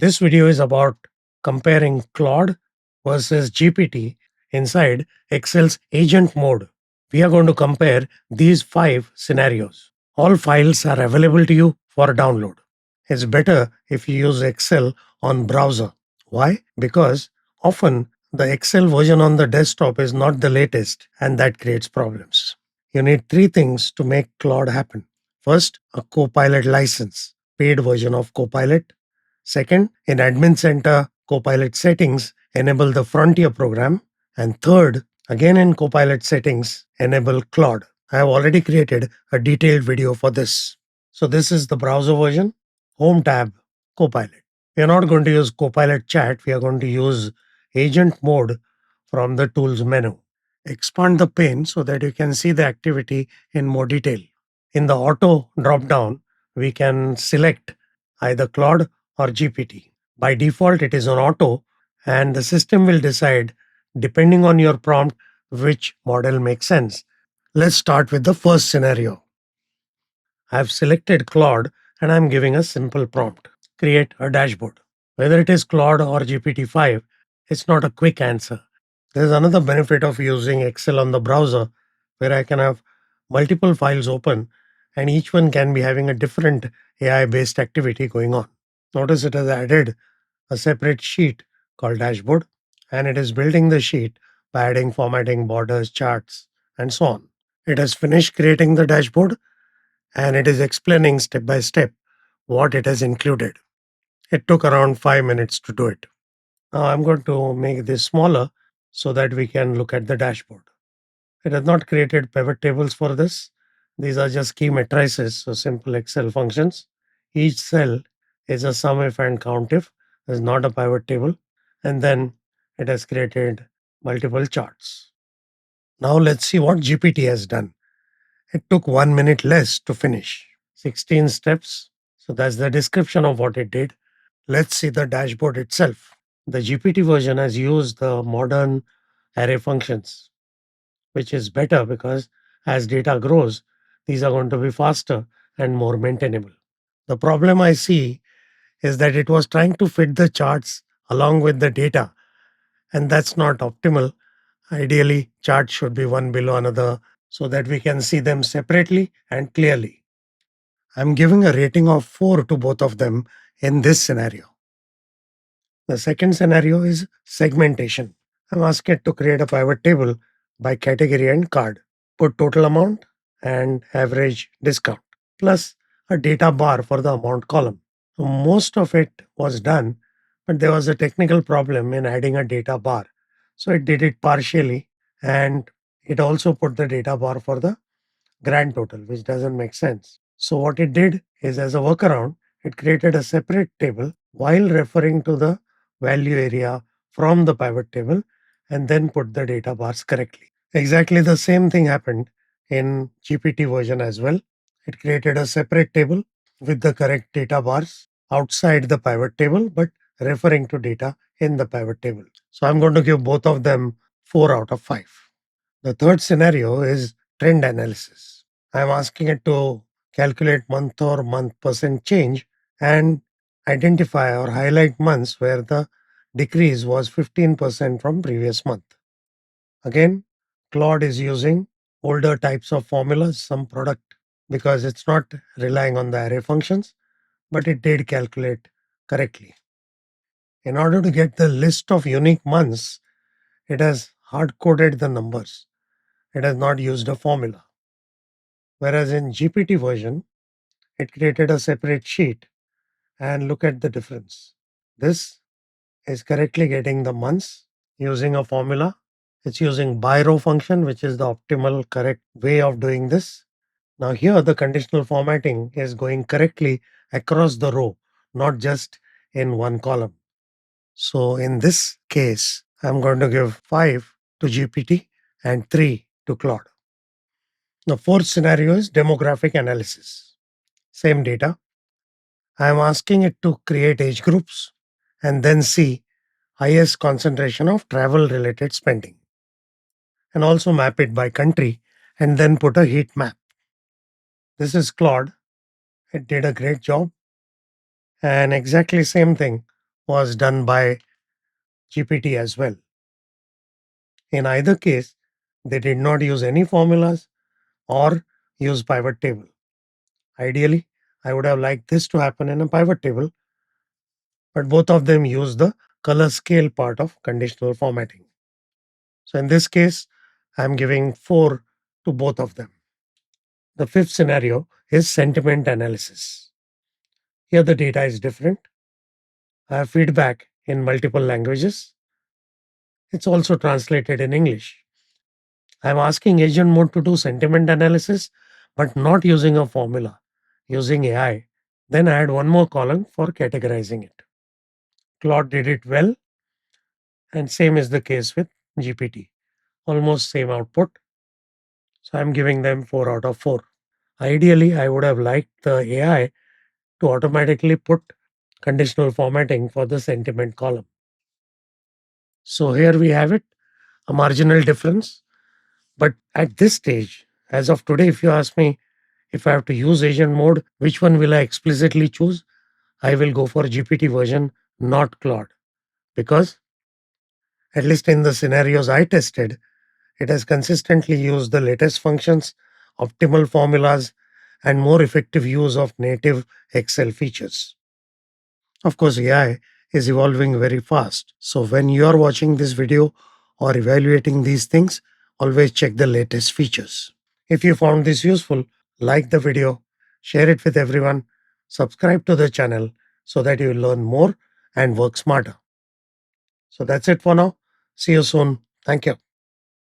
This video is about comparing Claude versus GPT inside Excel's agent mode. We are going to compare these 5 scenarios. All files are available to you for download. It's better if you use Excel on browser. Why? Because often the Excel version on the desktop is not the latest and that creates problems. You need 3 things to make Claude happen. First, a Copilot license, paid version of Copilot. Second, in Admin Center Copilot settings, enable the Frontier program. And third, again in Copilot settings, enable Claude. I have already created a detailed video for this. So this is the browser version, Home tab, Copilot. We are not going to use Copilot chat. We are going to use agent mode from the tools menu. Expand the pane so that you can see the activity in more detail. In the auto drop down, we can select either Claude or GPT. By default, it is on auto, and the system will decide, depending on your prompt, which model makes sense. Let's start with the first scenario. I've selected Claude and I'm giving a simple prompt: create a dashboard. Whether it is Claude or GPT-5, it's not a quick answer. There's another benefit of using Excel on the browser where I can have multiple files open and each one can be having a different AI based activity going on. Notice it has added a separate sheet called dashboard, and it is building the sheet by adding formatting, borders, charts, and so on. It has finished creating the dashboard and it is explaining step by step what it has included. It took around 5 minutes to do it. Now I'm going to make this smaller so that we can look at the dashboard. It has not created pivot tables for this. These are just key matrices, so simple Excel functions. Each cell is a sum if and count if. There's not a pivot table. And then it has created multiple charts. Now let's see what GPT has done. It took 1 minute less to finish. 16 steps. So that's the description of what it did. Let's see the dashboard itself. The GPT version has used the modern array functions, which is better because as data grows, these are going to be faster and more maintainable. The problem I see is that it was trying to fit the charts along with the data, and that's not optimal. Ideally, charts should be one below another so that we can see them separately and clearly. I'm giving a rating of 4 to both of them in this scenario. The second scenario is segmentation. I'm asked it to create a pivot table by category and card, put total amount and average discount, plus a data bar for the amount column. So most of it was done, but there was a technical problem in adding a data bar. So it did it partially, and it also put the data bar for the grand total, which doesn't make sense. So what it did is, as a workaround, it created a separate table while referring to the value area from the pivot table and then put the data bars correctly. Exactly the same thing happened in GPT version as well. It created a separate table with the correct data bars outside the pivot table, but referring to data in the pivot table. So I'm going to give both of them 4 out of 5. The third scenario is trend analysis. I'm asking it to calculate month or month percent change and identify or highlight months where the decrease was 15% from previous month. Again, Claude is using older types of formulas, some product, because it's not relying on the array functions, but it did calculate correctly. In order to get the list of unique months, it has hard coded the numbers. It has not used a formula. Whereas in GPT version, it created a separate sheet, and look at the difference. This is correctly getting the months using a formula. It's using by row function, which is the optimal correct way of doing this. Now here the conditional formatting is going correctly across the row, not just in one column. So in this case, I'm going to give 5 to GPT and 3 to Claude. The fourth scenario is demographic analysis. Same data. I'm asking it to create age groups and then see highest concentration of travel related spending, and also map it by country and then put a heat map. This is Claude. It did a great job, and exactly same thing was done by GPT as well. In either case, they did not use any formulas or use pivot table. Ideally, I would have liked this to happen in a pivot table, but both of them use the color scale part of conditional formatting. So in this case, I'm giving 4 to both of them. The fifth scenario is sentiment analysis. Here the data is different. I have feedback in multiple languages. It's also translated in English. I'm asking agent mode to do sentiment analysis, but not using a formula, using AI. Then I add one more column for categorizing it. Claude did it well, and same is the case with GPT. Almost same output. So I'm giving them 4 out of 4. Ideally, I would have liked the AI to automatically put conditional formatting for the sentiment column. So here we have it, a marginal difference. But at this stage, as of today, if you ask me if I have to use agent mode, which one will I explicitly choose? I will go for GPT version, not Claude, because at least in the scenarios I tested, it has consistently used the latest functions, optimal formulas, and more effective use of native Excel features. Of course, AI is evolving very fast. So when you are watching this video or evaluating these things, always check the latest features. If you found this useful, like the video, share it with everyone, subscribe to the channel so that you learn more and work smarter. So that's it for now. See you soon. Thank you.